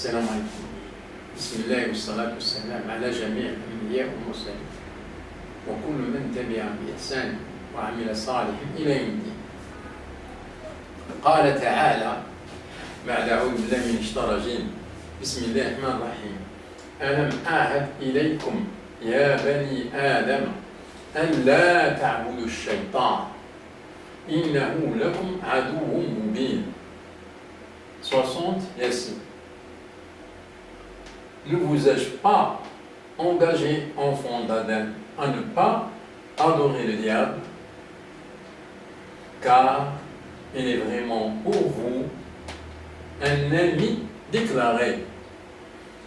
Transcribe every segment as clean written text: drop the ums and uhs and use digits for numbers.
السلام عليكم. بسم الله والصلاة والسلام على جميع الأنبياء والمرسلين وكل من تبع بإحسان وعمل صالحا إلى يوم الدين. قال تعالى بعد أعوذ بالله من الشيطان الرجيم بسم الله الرحمن الرحيم ألم أعهد إليكم يا بني آدم أن لا تعبدوا الشيطان إنه لكم عدو مبين. 60 Yassine. Ne vous ai-je pas engagé, enfants d'Adam, à ne pas adorer le diable, car il est vraiment pour vous un ennemi déclaré.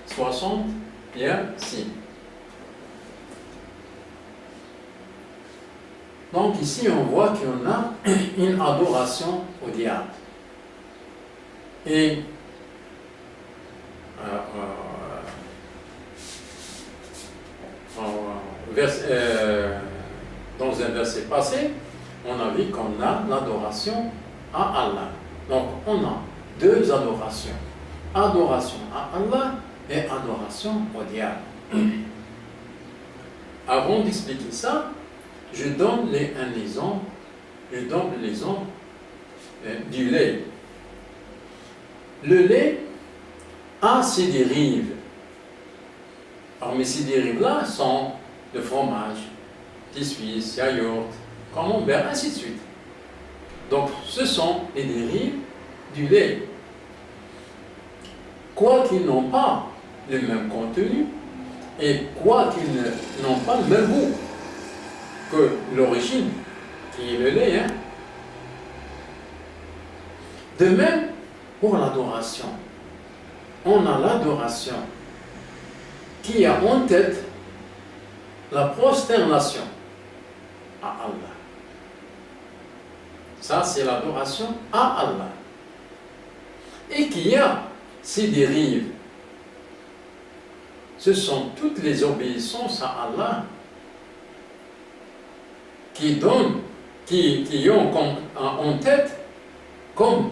60 Yassine. Donc ici on voit qu'il y a une adoration au diable. Et dans un verset passé, on a vu qu'on a l'adoration à Allah. Donc on a deux adorations. Adoration à Allah et adoration au diable. Avant d'expliquer ça, je donne un exemple. Je donne l'exemple du lait. Le lait a ses dérives. Parmi ces dérives-là sont le fromage, petit suisse, yaourt, camembert, ainsi de suite. Donc, ce sont les dérives du lait. Quoiqu'ils n'ont pas le même contenu et quoiqu'ils n'ont pas le même goût que l'origine, qui est le lait. De même, pour l'adoration, on a l'adoration qui a en tête la prosternation à Allah. Ça, c'est l'adoration à Allah. Et qui a ses dérives. Ce sont toutes les obéissances à Allah qui donnent, qui ont en tête comme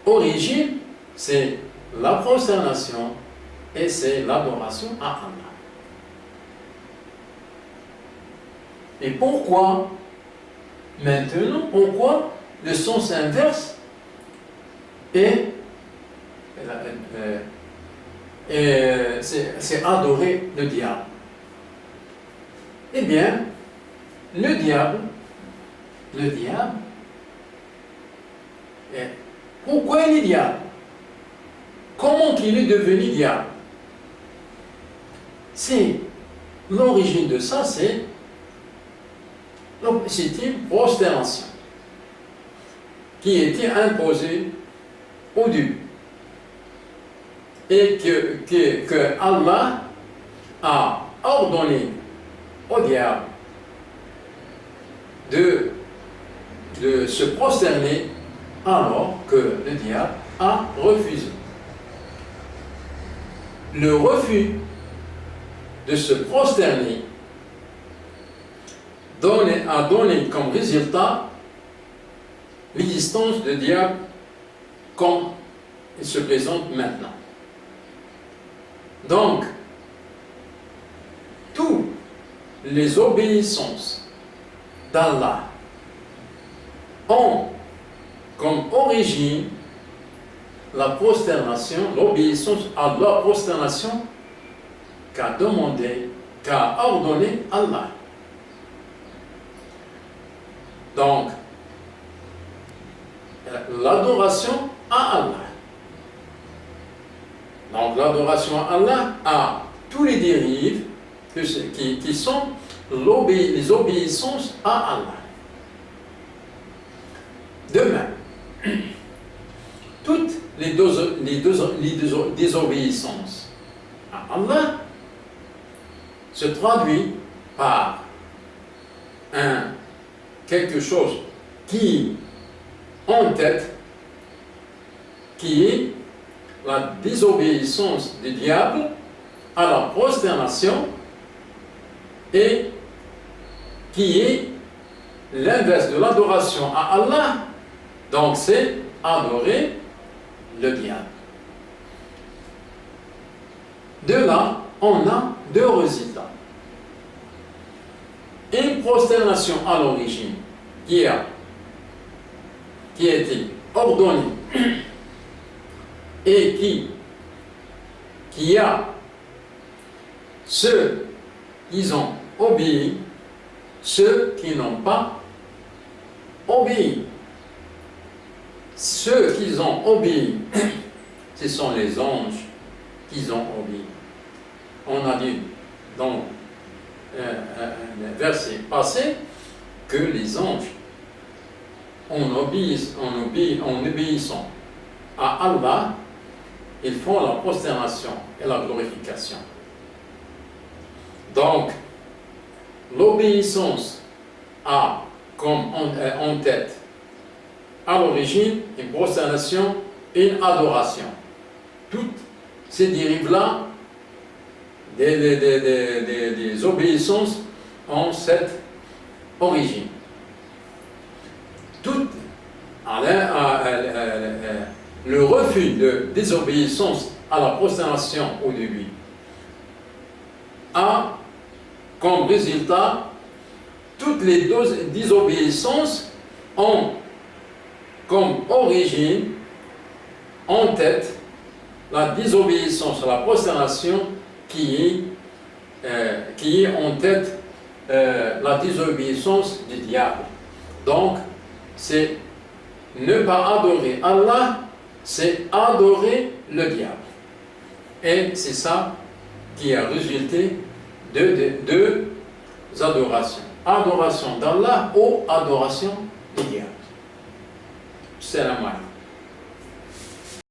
origine, c'est la prosternation et c'est l'adoration à Allah. Et pourquoi maintenant, pourquoi le sens inverse c'est adorer le diable? Eh bien, le diable, pourquoi il est diable? Comment il est devenu diable? C'est l'origine de ça, c'est une prosternation qui était imposée au début et que Allah a ordonné au diable de se prosterner alors que le diable a refusé. Le refus de se prosterner a donné comme résultat l'existence du diable comme il se présente maintenant. Donc, toutes les obéissances d'Allah ont comme origine la prosternation, l'obéissance à la prosternation qu'a demandé, qu'a ordonné Allah. Donc, l'adoration à Allah. Donc, l'adoration à Allah a tous les dérives qui sont les obéissances à Allah. De même, toutes les désobéissances à Allah se traduit par quelque chose qui en tête, qui est la désobéissance du diable à la prosternation et qui est l'inverse de l'adoration à Allah. Donc c'est adorer le diable. De là, on a deux résultats. Une prosternation à l'origine qui a été ordonnée et qui a ceux qui ont obéi, ceux qui n'ont pas obéi. Ceux qui ont obéi, ce sont les anges qui ont obéi. On a dit dans le verset passé que les anges, en obéissant à Allah, ils font la prosternation et la glorification. Donc, l'obéissance a comme en tête, à l'origine, une prosternation et une adoration. Toutes ces dérives-là des obéissances ont cette origine. Tout le refus de désobéissance à la prosternation au début a comme résultat toutes les désobéissances ont comme origine en tête la désobéissance à la prosternation qui est en tête la désobéissance du diable. Donc, c'est ne pas adorer Allah, c'est adorer le diable. Et c'est ça qui a résulté de deux adorations. Adoration d'Allah ou adoration du diable. C'est la moelle.